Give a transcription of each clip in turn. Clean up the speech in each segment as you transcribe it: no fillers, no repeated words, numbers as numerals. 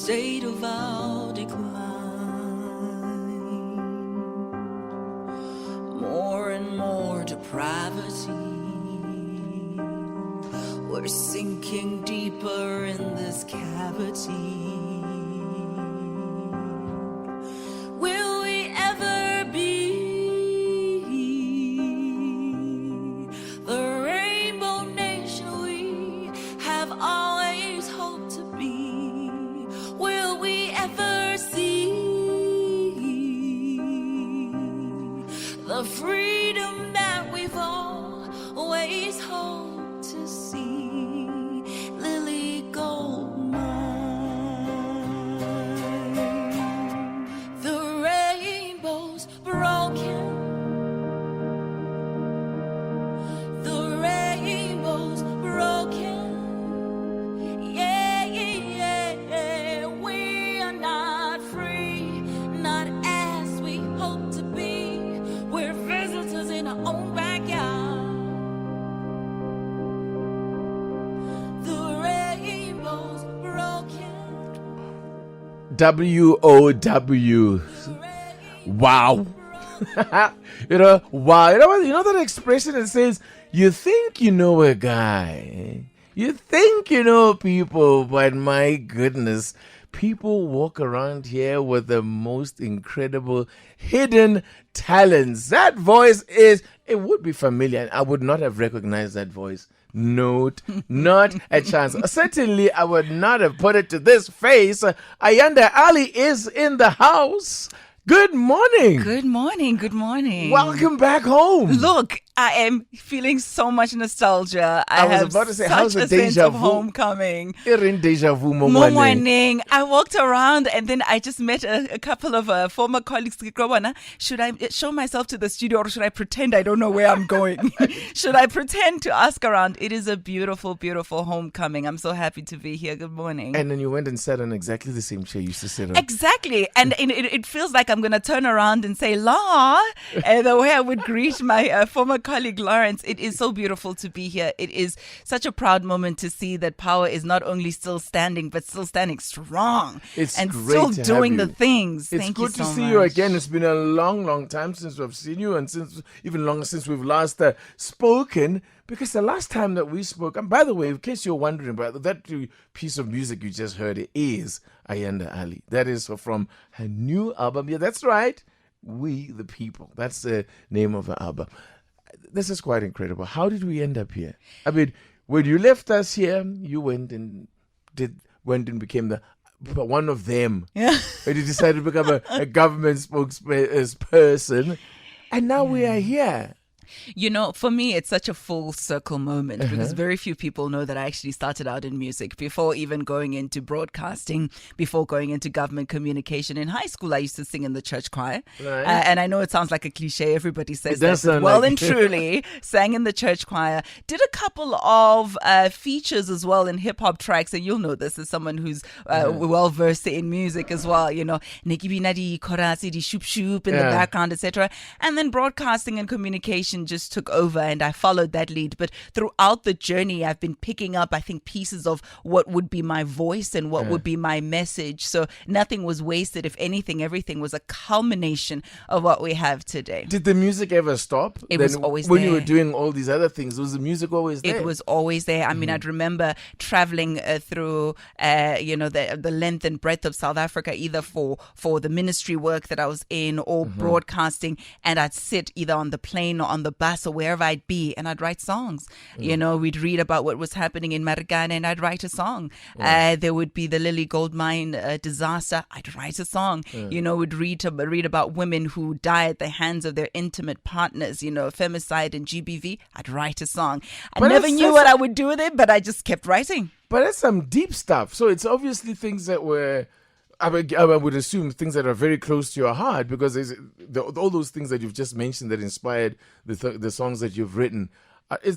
state of our decline. More and more depravity. We're sinking deeper in this cavity. Will we ever be the rainbow nation we have always hoped to be? Will we ever see the freedom that we've always hoped to see? Lily gold mine. The rainbow's broken. The rainbow's broken. Yeah, yeah, yeah. We are not free, not as we hope to be. We're visitors in our own backyard. The rainbow's broken. WOW. Wow. Wow. You know that expression that says, you think you know a guy, you think you know people, but my goodness, people walk around here with the most incredible hidden talents. That voice it would be familiar, and I would not have recognized that voice. Not a chance. Certainly, I would not have put it to this face. Ayanda Allie is in the house. Good morning. Good morning. Good morning. Welcome back home. Look, I am feeling so much nostalgia. I was have about to say, such how's a the sense deja of vu? homecoming. In deja vu, Morning. I walked around and then I just met a couple of former colleagues. Should I show myself to the studio or should I pretend I don't know where I'm going? Should I pretend to ask around? It is a beautiful, beautiful homecoming. I'm so happy to be here. Good morning. And then you went and sat on exactly the same chair you used to sit on. Exactly. And it feels like I'm going to turn around and say, La, and the way I would greet my former colleague Lawrence. It is so beautiful to be here. It is such a proud moment to see that Power is not only still standing, but still standing strong. It's and great still to have doing you. the things. It's Thank good you so to see much. you again. It's been a long, long time since we've seen you, and since even longer since we've last spoken. Because the last time that we spoke, and by the way, in case you're wondering about that piece of music you just heard, is Ayanda Allie. That is from her new album. Yeah, that's right. We the People. That's the name of the album. This is quite incredible. How did we end up here? I mean, when you left us here, you went and became one of them. Yeah. And you decided to become a government spokesperson. And now we are here. You know, for me, it's such a full circle moment because very few people know that I actually started out in music before even going into broadcasting, before going into government communication. In high school, I used to sing in the church choir. Right. And I know it sounds like a cliche. Everybody says does that. sound Well like- and truly, sang in the church choir. Did a couple of features as well in hip-hop tracks. And you'll know this as someone who's well-versed in music as well. You know, Nicki Binadi, Korasi, di Shoop Shoop in the background, etc. And then broadcasting and communication just took over and I followed that lead. But throughout the journey, I've been picking up, I think, pieces of what would be my voice and what would be my message. So nothing was wasted. If anything, everything was a culmination of what we have today. Did the music ever stop? It was always when there. you were doing all these other things, was the music always there? It was always there. I mean, I'd remember traveling through, the length and breadth of South Africa, either for the ministry work that I was in or broadcasting. And I'd sit either on the plane or on the bus or wherever I'd be and I'd write songs. You know, we'd read about what was happening in Marikana and I'd write a song. There would be the Lily Gold Mine disaster. I'd write a song. You know, we'd read about women who die at the hands of their intimate partners, you know, femicide and GBV. I'd write a song. I But never that's- knew what I would do with it, but I just kept writing. But that's some deep stuff. So it's obviously things that were, I would assume, things that are very close to your heart, because all those things that you've just mentioned that inspired the songs that you've written.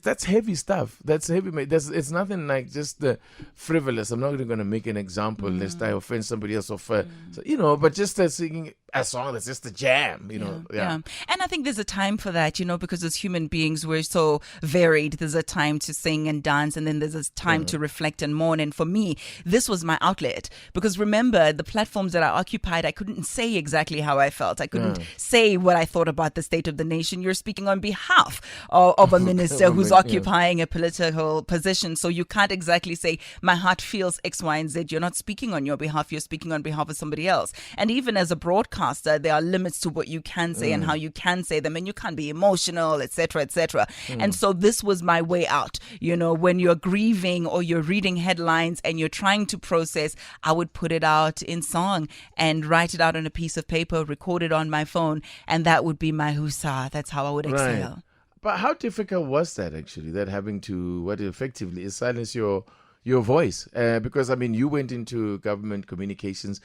That's heavy stuff. That's heavy. It's nothing like just the frivolous. I'm not even going to make an example lest I offend somebody else. But just singing a song that's just a jam, Yeah. And I think there's a time for that, because as human beings, we're so varied. There's a time to sing and dance, and then there's a time to reflect and mourn. And for me, this was my outlet. Because remember, the platforms that I occupied, I couldn't say exactly how I felt. I couldn't say what I thought about the state of the nation. You're speaking on behalf of a minister who's occupying a political position. So you can't exactly say, my heart feels X, Y, and Z. You're not speaking on your behalf. You're speaking on behalf of somebody else. And even as a broadcaster, there are limits to what you can say and how you can say them, and you can't be emotional, etc., etc. And so this was my way out. When you're grieving or you're reading headlines and you're trying to process, I would put it out in song and write it out on a piece of paper, record it on my phone, and that would be my husa. That's how I would exhale. Right. But how difficult was that actually? That having to what effectively is silence your voice? Because you went into government communications,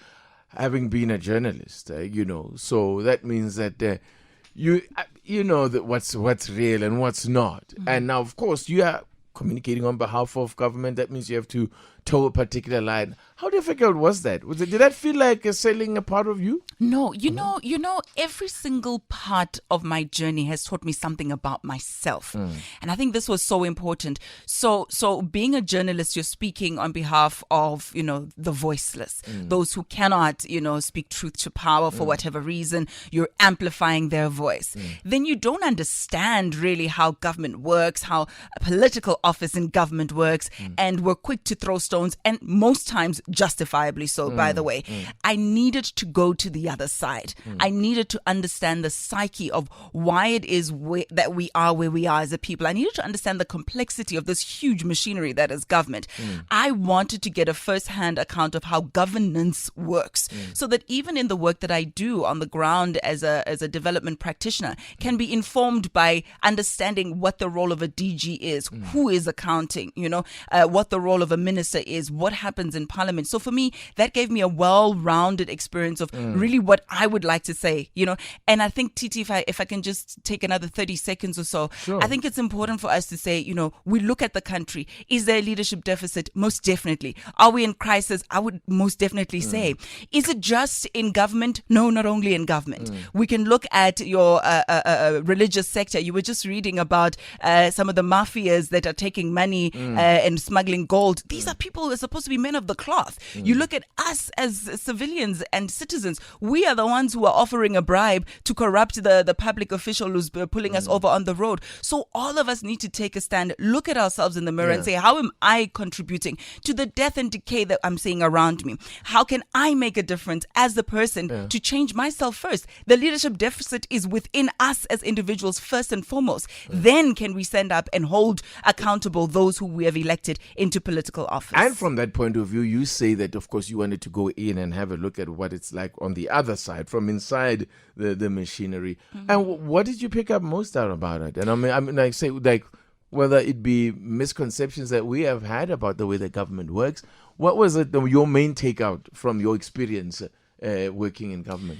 having been a journalist, so that means that you know that what's real and what's not. And now, of course, you are communicating on behalf of government. That means you have to toe a particular line. How difficult was that? Did that feel like selling a part of you? No, you know, every single part of my journey has taught me something about myself. And I think this was so important. So being a journalist, you're speaking on behalf of, the voiceless, those who cannot, speak truth to power for whatever reason. You're amplifying their voice. Then you don't understand really how government works, how a political office in government works, and we're quick to throw stones, and most times justifiably so, by the way. I needed to go to the other side. I needed to understand the psyche of why it is that we are where we are as a people. I needed to understand the complexity of this huge machinery that is government. I wanted to get a first-hand account of how governance works, so that even in the work that I do on the ground as a development practitioner can be informed by understanding what the role of a DG is, who is accounting, what the role of a minister is, what happens in parliament. So for me, that gave me a well-rounded experience of really what I would like to say, And I think, Titi, if I can just take another 30 seconds or so, Sure. I think it's important for us to say, we look at the country. Is there a leadership deficit? Most definitely. Are we in crisis? I would most definitely say. Is it just in government? No, not only in government. We can look at your religious sector. You were just reading about some of the mafias that are taking money and smuggling gold. These are people who are supposed to be men of the cloth. You look at us as civilians and citizens. We are the ones who are offering a bribe to corrupt the public official who's pulling us over on the road. So all of us need to take a stand, look at ourselves in the mirror and say, how am I contributing to the death and decay that I'm seeing around me? How can I make a difference as the person to change myself first? The leadership deficit is within us as individuals first and foremost. Then can we stand up and hold accountable those who we have elected into political office. And from that point of view, you say that, of course, you wanted to go in and have a look at what it's like on the other side, from inside the machinery. And what did you pick up most out about it? And I mean, I say, like, whether it be misconceptions that we have had about the way the government works, what was it your main takeout from your experience working in government?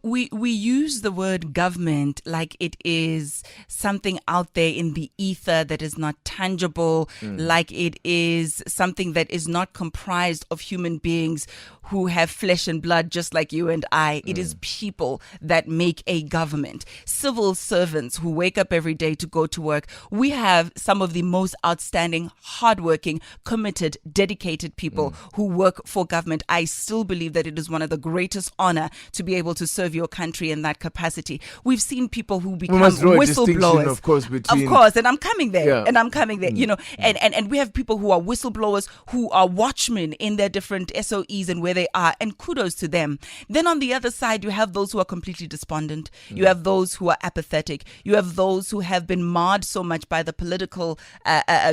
We use the word government like it is something out there in the ether that is not tangible, like it is something that is not comprised of human beings who have flesh and blood just like you and I. It is people that make a government. Civil servants who wake up every day to go to work. We have some of the most outstanding, hardworking, committed, dedicated people who work for government. I still believe that it is one of the greatest honor to be able to serve your country in that capacity. We've seen people who become whistleblowers. Of course, and I'm coming there. And we have people who are whistleblowers, who are watchmen in their different SOEs and where they are, and kudos to them. Then on the other side, you have those who are completely despondent. You have those who are apathetic. You have those who have been marred so much by the political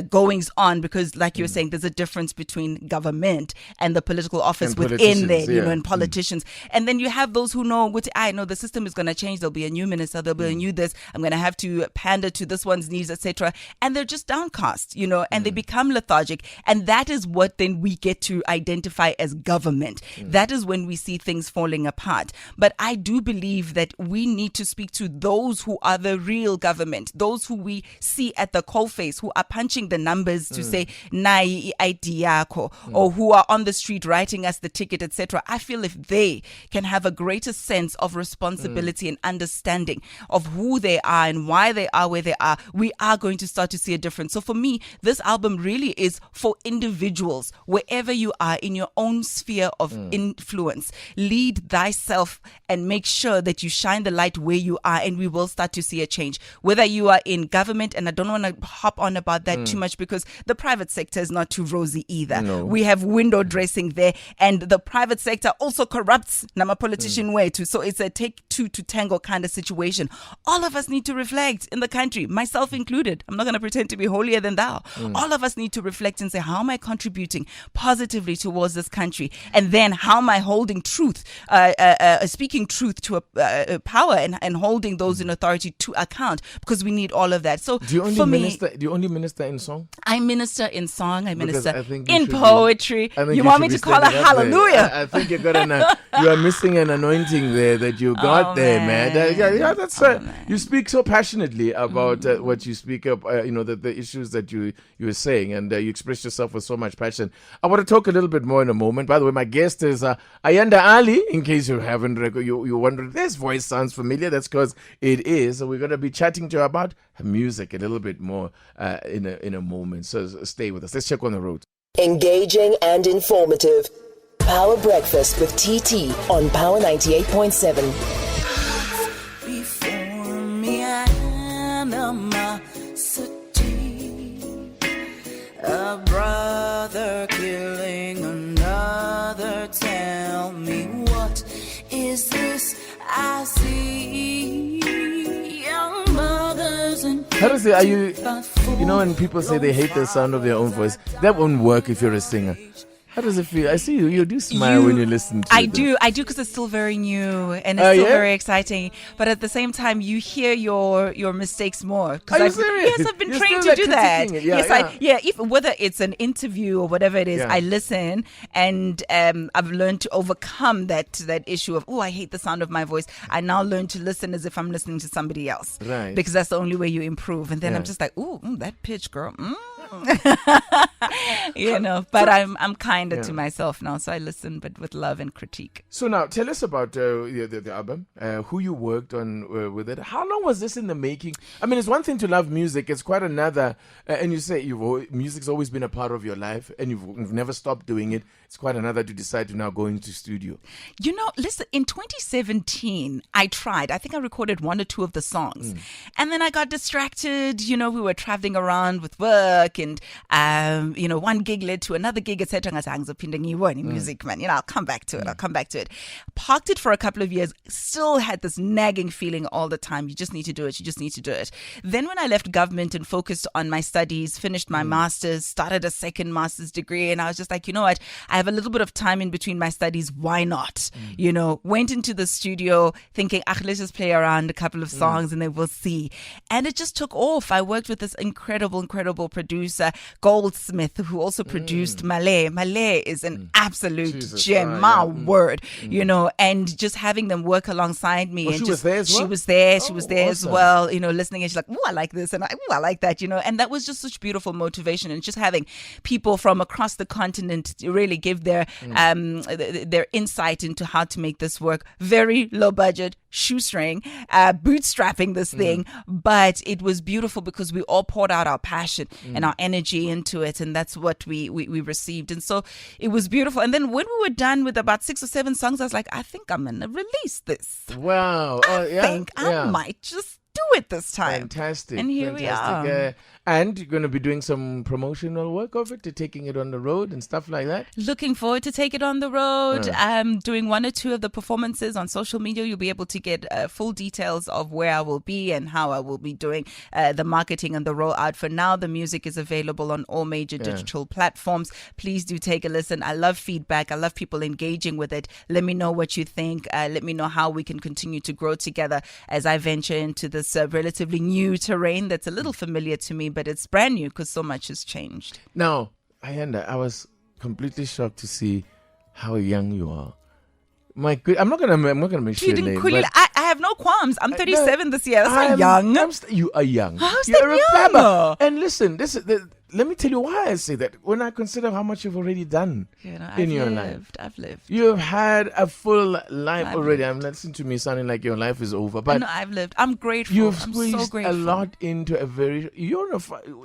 goings on, because like you were saying, there's a difference between government and the political office and within there, yeah. and politicians. And then you have those who know, I know the system is going to change. There'll be a new minister. There'll be a new this. I'm going to have to pander to this one's needs, etc. And they're just downcast, and they become lethargic. And that is what then we get to identify as government. That is when we see things falling apart. But I do believe that we need to speak to those who are the real government, those who we see at the coalface, who are punching the numbers to say, nai idea, or who are on the street writing us the ticket, etc. I feel if they can have a greater sense of responsibility and understanding of who they are and why they are where they are, we are going to start to see a difference. So for me, this album really is for individuals, wherever you are in your own sphere of influence. Lead thyself and make sure that you shine the light where you are, and we will start to see a change. Whether you are in government, and I don't want to hop on about that too much because the private sector is not too rosy either. No. We have window dressing there, and the private sector also corrupts nama politician way too. So it's a take two to tango kind of situation. All of us need to reflect in the country, myself included. I'm not going to pretend to be holier than thou. All of us need to reflect and say, how am I contributing positively towards this country? And then how am I holding truth, speaking truth to a power and holding those in authority to account, because we need all of that. So Do you only minister in song? I minister in song, I Because minister I think you in should be- poetry. I think You want me should to be call a standing up there. hallelujah? I think you are missing an anointing there that you got there, man. Yeah, that's you speak so passionately about what you speak up. The issues that you were saying, and you express yourself with so much passion. I want to talk a little bit more in a moment. By the way, my guest is Ayanda Allie. In case you haven't, you're wondering, this voice sounds familiar. That's because it is. So we're going to be chatting to her about her music a little bit more in a moment. So stay with us. Let's check on the road. Engaging and informative. Power Breakfast with TT on Power 98.7. Before me, animosity. A brother killing another. Tell me, what is this I see? Young mothers and How does it, are you know, when people say they hate the sound of their own voice, that won't work if you're a singer. How does it feel? I see you do smile when you listen to it. I do because it's still very new and it's still very exciting. But at the same time, you hear your mistakes more. Are you serious? Yes, I've been You're trained still, to do that. critiquing it. Yes, if whether it's an interview or whatever it is, Yeah. I listen, and I've learned to overcome that issue of, I hate the sound of my voice. I now learn to listen as if I'm listening to somebody else, Right. because that's the only way you improve. And then Yeah. I'm just like, that pitch, girl. But I'm kinder to myself now, so I listen, but with love and critique. So now, tell us about the album, who you worked on with it. How long was this in the making? I mean, it's one thing to love music. It's quite another. And you say music's always been a part of your life, and you've never stopped doing it. It's quite another to decide to now go into studio. Listen, in 2017, I tried. I think I recorded one or two of the songs. And then I got distracted. We were traveling around with work, and, one gig led to another gig, etc. Music, man. I'll come back to it. Parked it for a couple of years. Still had this nagging feeling all the time. You just need to do it. Then when I left government and focused on my studies, finished my master's, started a second master's degree, and I was just like, you know what? I have a little bit of time in between my studies. Why not? Went into the studio thinking, let's just play around a couple of songs and then we'll see. And it just took off. I worked with this incredible producer, Goldsmith, who also produced Malay. Malay is an absolute gem, word, and just having them work alongside me. She was there as well? She was there. She was there as awesome. well, listening, and she's like, I like this, and I like that, and that was just such beautiful motivation. And just having people from across the continent really give their insight into how to make this work. Very low budget, shoestring, bootstrapping this thing, but it was beautiful because we all poured out our passion and our energy into it, and that's what we received. And so it was beautiful. And then when we were done with about 6 or 7 songs, I was like, I think I'm gonna release this. Wow. I think I might just do it this time. Fantastic. And here we are. And you're going to be doing some promotional work of it, to taking it on the road and stuff like that? Looking forward to take it on the road. Doing 1 or 2 of the performances on social media. You'll be able to get full details of where I will be and how I will be doing the marketing and the rollout. For now, the music is available on all major digital platforms. Please do take a listen. I love feedback. I love people engaging with it. Let me know what you think. Let me know how we can continue to grow together as I venture into this relatively new terrain that's a little familiar to me, but it's brand new because so much has changed. Now, Ayanda, I was completely shocked to see how young you are. My good, I'm not gonna mention your name. But I have no qualms. I'm 37 this year. That's not young. You are young. How's You're that a young? flabber. And listen, let me tell you why I say that. When I consider how much you've already done in your life. I've lived. You've had a full life already. I'm listening to me sounding like your life is over, but no, I've lived. I'm grateful. you've I'm squeezed so grateful. a lot into a very.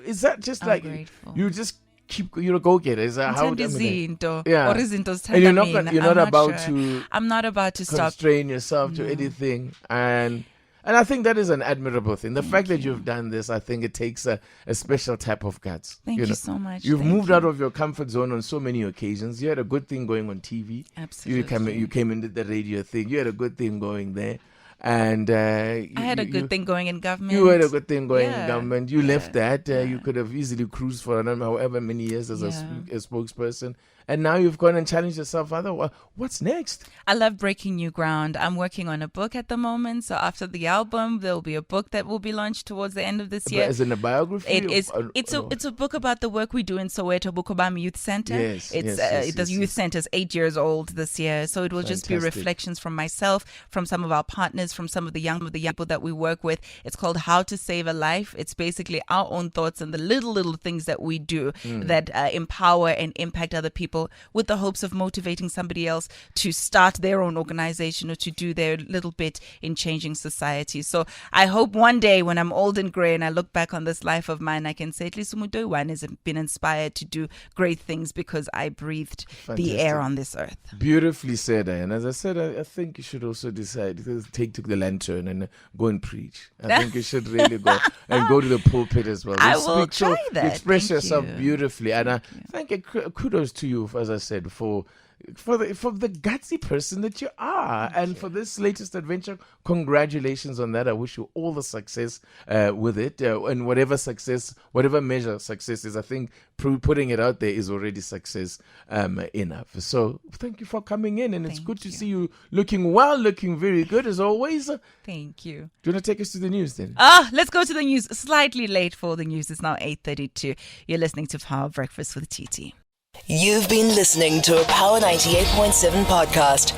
Is that just I'm like grateful. you just keep? You're a go-getter. Is that how? Yeah. Or izinto And you're zithanda not. mina. You're I'm not about sure. to I'm not about to stop. constrain yourself to anything, and I think that is an admirable thing. The fact that you've done this, I think it takes a special type of guts. Thank you so much. You've Thank moved you. out of your comfort zone on so many occasions. You had a good thing going on TV. Absolutely. You came into the radio thing. You had a good thing going there. And I had a good thing going in government. You had a good thing going in Yeah. government. You left that. Yeah. You could have easily cruised for however many years as a Yeah. spokesperson. And now you've gone and challenged yourself. What's next? I love breaking new ground. I'm working on a book at the moment. So after the album, there will be a book that will be launched towards the end of this year. As in a biography? It is. It's a book about the work we do in Soweto Bukobam Youth Center. Yes, The youth center is 8 years old this year, so it will just be Fantastic. reflections from myself, from some of our partners, from some of the young people that we work with. It's called How to Save a Life. It's basically our own thoughts and the little things that we do that empower and impact other people, with the hopes of motivating somebody else to start their own organization or to do their little bit in changing society. So I hope one day when I'm old and gray and I look back on this life of mine, I can say at least Umudoiwan has been inspired to do great things because I breathed the air on this earth. Beautifully said, and as I said, I think you should also decide to take to the lantern and go and preach. I think you should really go and go to the pulpit as well. I will try that. You express Thank yourself you. beautifully, and I thank you. Kudos to you, as I said, for the gutsy person that you are, and for this latest adventure. Congratulations on that. I wish you all the success with it, and whatever measure success is. I think putting it out there is already success enough. So thank you for coming in, and it's good to see you looking well, looking very good as always. Thank you. Do you want to take us to the news then? Let's go to the news. Slightly late for the news. It's now 8:32. You're listening to Power Breakfast with TT. You've been listening to a Power 98.7 podcast.